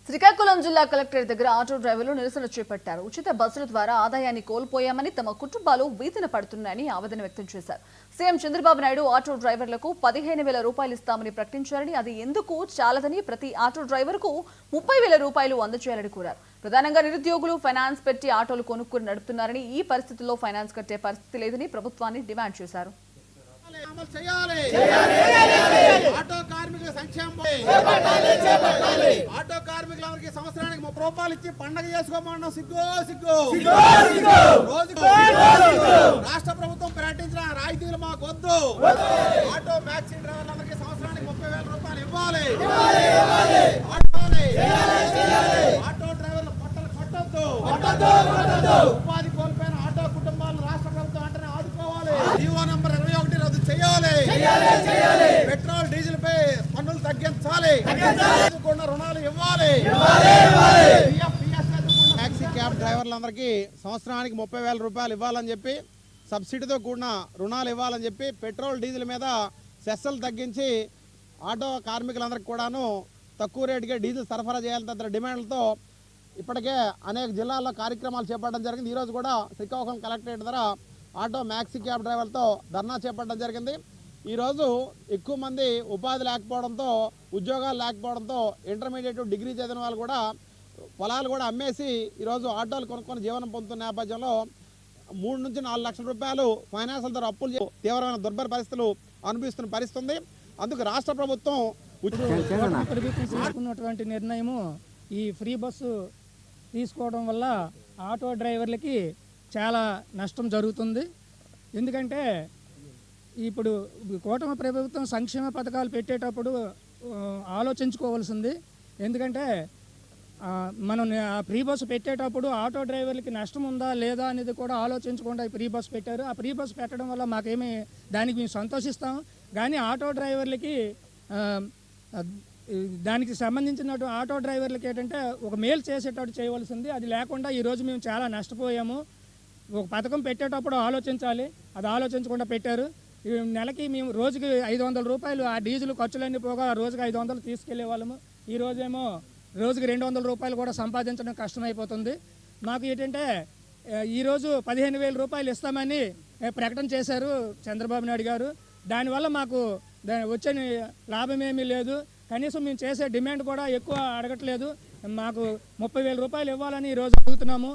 శ్రీకాకుళం జిల్లా కలెక్టర్ దగ్గర ఆటో డ్రైవర్లు నిరసన చేపట్టారు. ఉచిత బస్సుల ద్వారా ఆదాయాన్ని కోల్పోయామని, తమ కుటుంబాలు వీధిన పడుతున్నాయని ఆవేదన వ్యక్తం చేశారు. సీఎం చంద్రబాబు నాయుడు ఆటో డ్రైవర్లకు 15,000 రూపాయలు ఇస్తామని ప్రకటించారని, అది ఎందుకు చాలదని ప్రతి ఆటో డ్రైవర్కు 30,000 రూపాయలు అందజేయాలని కోరారు. ప్రధానంగా నిరుద్యోగులు ఫైనాన్స్ పెట్టి ఆటోలు కొనుక్కుని నడుపుతున్నారని, ఈ పరిస్థితుల్లో ఫైనాన్స్ కట్టే పరిస్థితి లేదని ప్రభుత్వాన్ని డిమాండ్ చేశారు. ఆటో కార్మికుల సంక్షేమం ఆటో కార్మికులందరికీ సంవత్సరానికి 30 రూపాయలు ఇచ్చి పండగ చేసుకోమన్నాం. సిగ్గు రాష్ట్ర ప్రభుత్వం ప్రకటించిన రాయితీలు మాకు వద్దు. ఆటో మ్యాక్సీ డ్రైవర్లందరికీ సంవత్సరానికి 30,000 రూపాయలు ఇవ్వాలి. ఆటో డ్రైవర్లు పొట్టలు కొట్టొద్దు. ఉపాధి కోల్పోయిన ఆటో కుటుంబాలను రాష్ట్ర ప్రభుత్వం వెంటనే ఆదుకోవాలి. జీవో నంబర్ 21 రద్దు చేయాలి. పెట్రోల్ డీజిల్ పై పన్నులు తగ్గించాలి. రుణాలు ఇవ్వాలి. టాక్సీ క్యాబ్ డ్రైవర్లందరికీ సంవత్సరానికి 30,000 రూపాయలు ఇవ్వాలని చెప్పి, సబ్సిడీతో కూడిన రుణాలు ఇవ్వాలని చెప్పి, పెట్రోల్ డీజిల్ మీద సెస్సులు తగ్గించి ఆటో కార్మికులందరికీ కూడాను తక్కువ రేటుకే డీజిల్ సరఫరా చేయాలని తదితర డిమాండ్లతో ఇప్పటికే అనేక జిల్లాల్లో కార్యక్రమాలు చేపట్టడం జరిగింది. ఈరోజు కూడా శ్రీకాకుళం కలెక్టరేట్ ద్వారా ఆటో మ్యాక్సీ క్యాబ్ డ్రైవర్లతో ధర్నా చేపట్టడం జరిగింది. ఈరోజు ఎక్కువ మంది ఉపాధి లేకపోవడంతో, ఉద్యోగాలు లేకపోవడంతో ఇంటర్మీడియట్ డిగ్రీ చదివిన వాళ్ళు కూడా పొలాలు కూడా అమ్మేసి ఈరోజు ఆటోలు కొనుక్కొని జీవనం పొందుతున్న నేపథ్యంలో 3 నుంచి 4 లక్షల రూపాయలు ఫైనాన్షియల్ ద్వారా అప్పులు తీవ్రమైన దుర్భర పరిస్థితులు అనుభవిస్తున్న పరిస్థితి ఉంది. అందుకు రాష్ట్ర ప్రభుత్వం తీసుకున్నటువంటి నిర్ణయము ఈ ఫ్రీ బస్సు తీసుకోవడం వల్ల ఆటో డ్రైవర్లకి చాలా నష్టం జరుగుతుంది. ఎందుకంటే ఇప్పుడు కూటమి ప్రభుత్వం సంక్షేమ పథకాలు పెట్టేటప్పుడు ఆలోచించుకోవాల్సింది. ఎందుకంటే మనం ఆ ఫ్రీ బస్సు పెట్టేటప్పుడు ఆటో డ్రైవర్లకి నష్టం ఉందా లేదా అనేది కూడా ఆలోచించకుండా ఈ ఫ్రీ బస్సు పెట్టారు. ఆ ఫ్రీ బస్సు పెట్టడం వల్ల మాకేమీ దానికి మేము సంతోషిస్తాం. కానీ ఆటో డ్రైవర్లకి దానికి సంబంధించిన ఆటో డ్రైవర్లకి ఏంటంటే ఒక మేలు చేసేటట్టు చేయవలసింది. అది లేకుండా ఈరోజు మేము చాలా నష్టపోయాము. ఒక పథకం పెట్టేటప్పుడు ఆలోచించాలి, అది ఆలోచించకుండా పెట్టారు. నెలకి మేము రోజుకి 500 రూపాయలు ఆ డీజిల్ ఖర్చులన్నీ పోగా రోజుకి 500 తీసుకెళ్లే వాళ్ళము. ఈరోజేమో రోజుకి 200 రూపాయలు కూడా సంపాదించడం కష్టమైపోతుంది. మాకు ఏంటంటే ఈరోజు 15,000 రూపాయలు ఇస్తామని ప్రకటన చేశారు చంద్రబాబు నాయుడు గారు. దానివల్ల మాకు వచ్చే లాభం ఏమీ లేదు. కనీసం మేము చేసే డిమాండ్ కూడా ఎక్కువ అడగట్లేదు. మాకు 30,000 రూపాయలు ఇవ్వాలని ఈరోజు అడుగుతున్నాము.